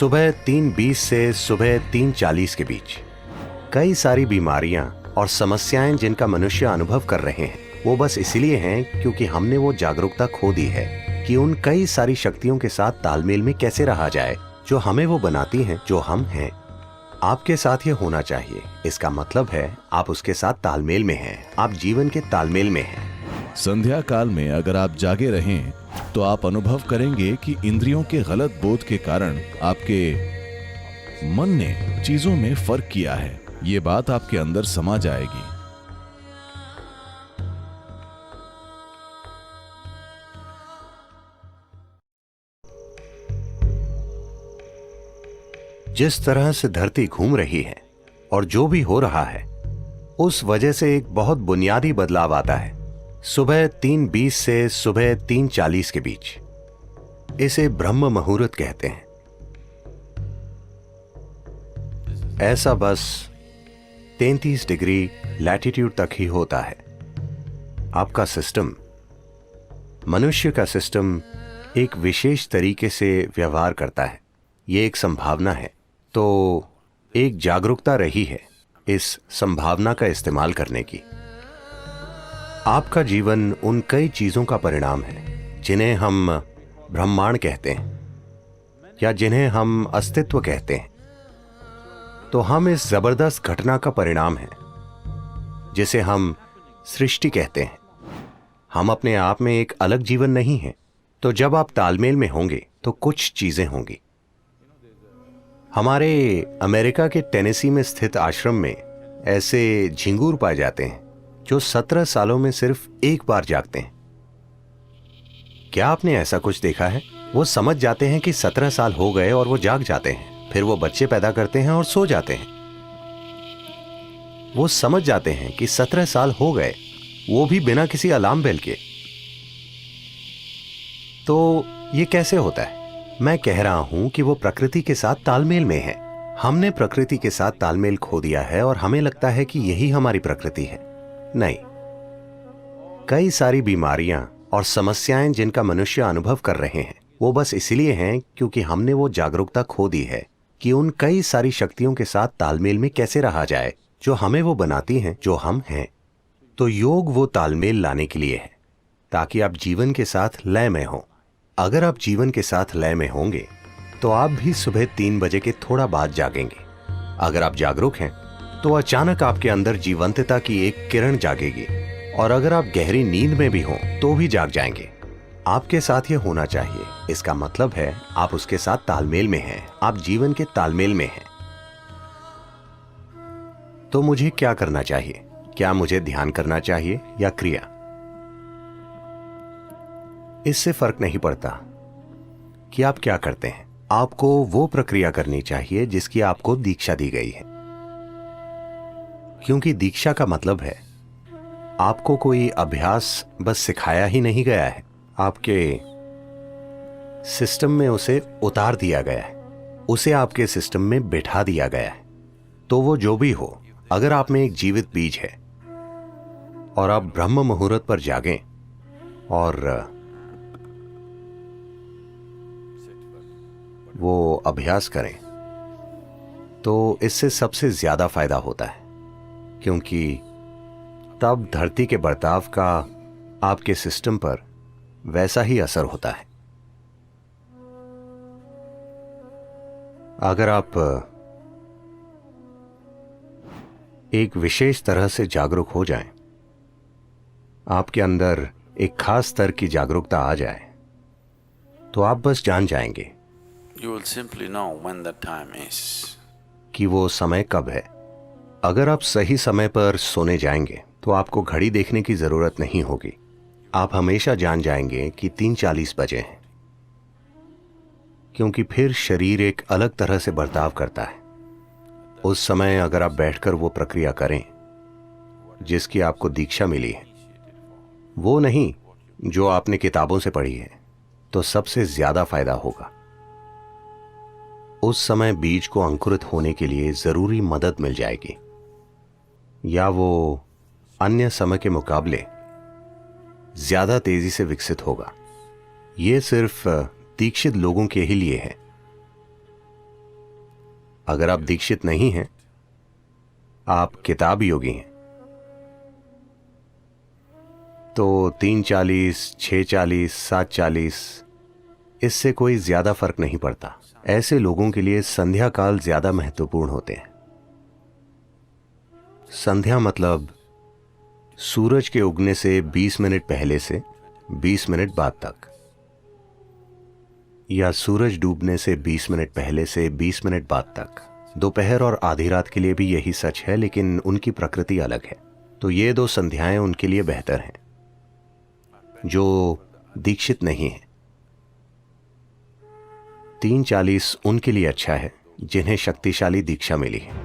सुबह 3:20 से सुबह 3:40 के बीच कई सारी बीमारियां और समस्याएं जिनका मनुष्य अनुभव कर रहे हैं वो बस इसलिए हैं क्योंकि हमने वो जागरूकता खो दी है कि उन कई सारी शक्तियों के साथ तालमेल में कैसे रहा जाए जो हमें वो बनाती हैं जो हम हैं। आपके साथ ये होना चाहिए। इसका मतलब है आप उसके साथ तालमेल में हैं, आप जीवन के तालमेल में हैं। संध्या काल में अगर आप जागे रहें तो आप अनुभव करेंगे कि इंद्रियों के गलत बोध के कारण आपके मन ने चीजों में फर्क किया है। ये बात आपके अंदर समा जाएगी। जिस तरह से धरती घूम रही है और जो भी हो रहा है उस वजह से एक बहुत बुनियादी बदलाव आता है सुबह 3:20 से सुबह 3:40 के बीच। इसे ब्रह्म मुहूर्त कहते हैं। ऐसा बस 33 डिग्री लैटिट्यूड तक ही होता है। आपका सिस्टम, मनुष्य का सिस्टम एक विशेष तरीके से व्यवहार करता है। ये एक संभावना है, तो एक जागरूकता रही है इस संभावना का इस्तेमाल करने की। आपका जीवन उन कई चीजों का परिणाम है जिन्हें हम ब्रह्मांड कहते हैं या जिन्हें हम अस्तित्व कहते हैं। तो हम इस जबरदस्त घटना का परिणाम हैं जिसे हम सृष्टि कहते हैं। हम अपने आप में एक अलग जीवन नहीं है। तो जब आप तालमेल में होंगे तो कुछ चीजें होंगी। हमारे अमेरिका के टेनेसी में स्थित आश्रम में ऐसे झिंगूर पाए जाते हैं जो 17 सालों में सिर्फ एक बार जागते हैं। क्या आपने ऐसा कुछ देखा है? वो समझ जाते हैं कि 17 साल हो गए और वो जाग जाते हैं। फिर वो बच्चे पैदा करते हैं और सो जाते हैं। वो समझ जाते हैं कि 17 साल हो गए, वो भी बिना किसी अलार्म बेल के। तो ये कैसे होता है? मैं कह रहा हूं कि वो प्रकृति के साथ तालमेल में है। हमने प्रकृति के साथ तालमेल खो दिया है और हमें लगता है कि यही हमारी प्रकृति है। नहीं, कई सारी बीमारियां और समस्याएं जिनका मनुष्य अनुभव कर रहे हैं वो बस इसलिए हैं क्योंकि हमने वो जागरूकता खो दी है कि उन कई सारी शक्तियों के साथ तालमेल में कैसे रहा जाए जो हमें वो बनाती हैं जो हम हैं। तो योग वो तालमेल लाने के लिए है ताकि आप जीवन के साथ लय में हो। अगर आप जीवन के साथ लय में होंगे तो आप भी सुबह 3 बजे के थोड़ा बाद जागेंगे। अगर आप जागरूक हैं तो अचानक आपके अंदर जीवंतता की एक किरण जागेगी और अगर आप गहरी नींद में भी हों तो भी जाग जाएंगे। आपके साथ ये होना चाहिए। इसका मतलब है आप उसके साथ तालमेल में हैं, आप जीवन के तालमेल में हैं। तो मुझे क्या करना चाहिए? क्या मुझे ध्यान करना चाहिए या क्रिया? इससे फर्क नहीं पड़ता कि आप क्या करते हैं। आपको वो प्रक्रिया करनी चाहिए जिसकी आपको दीक्षा दी गई है, क्योंकि दीक्षा का मतलब है आपको कोई अभ्यास बस सिखाया ही नहीं गया है, आपके सिस्टम में उसे उतार दिया गया है, उसे आपके सिस्टम में बिठा दिया गया है। तो वो जो भी हो, अगर आप में एक जीवित बीज है और आप ब्रह्म मुहूर्त पर जागें और वो अभ्यास करें तो इससे सबसे ज्यादा फायदा होता है, क्योंकि तब धरती के बर्ताव का आपके सिस्टम पर वैसा ही असर होता है। अगर आप एक विशेष तरह से जागरूक हो जाएं, आपके अंदर एक खास स्तर की जागरूकता आ जाए, तो आप बस जान जाएंगे You will simply know when the time is. कि वो समय कब है। अगर आप सही समय पर सोने जाएंगे तो आपको घड़ी देखने की जरूरत नहीं होगी। आप हमेशा जान जाएंगे कि 3:40 बजे हैं, क्योंकि फिर शरीर एक अलग तरह से बर्ताव करता है। उस समय अगर आप बैठकर वो प्रक्रिया करें जिसकी आपको दीक्षा मिली है, वो नहीं जो आपने किताबों से पढ़ी है, तो सबसे ज्यादा फायदा होगा। उस समय बीज को अंकुरित होने के लिए जरूरी मदद मिल जाएगी, या वो अन्य समय के मुकाबले ज्यादा तेजी से विकसित होगा। ये सिर्फ दीक्षित लोगों के ही लिए है। अगर आप दीक्षित नहीं हैं, आप किताब योगी हैं, तो 3:40, 6:40, 7:40 इससे कोई ज्यादा फर्क नहीं पड़ता। ऐसे लोगों के लिए संध्या काल ज्यादा महत्वपूर्ण होते हैं। संध्या मतलब सूरज के उगने से 20 मिनट पहले से 20 मिनट बाद तक, या सूरज डूबने से 20 मिनट पहले से 20 मिनट बाद तक। दोपहर और आधी रात के लिए भी यही सच है, लेकिन उनकी प्रकृति अलग है। तो ये 2 संध्याएं उनके लिए बेहतर हैं जो दीक्षित नहीं है। 3:40 उनके लिए अच्छा है जिन्हें शक्तिशाली दीक्षा मिली है।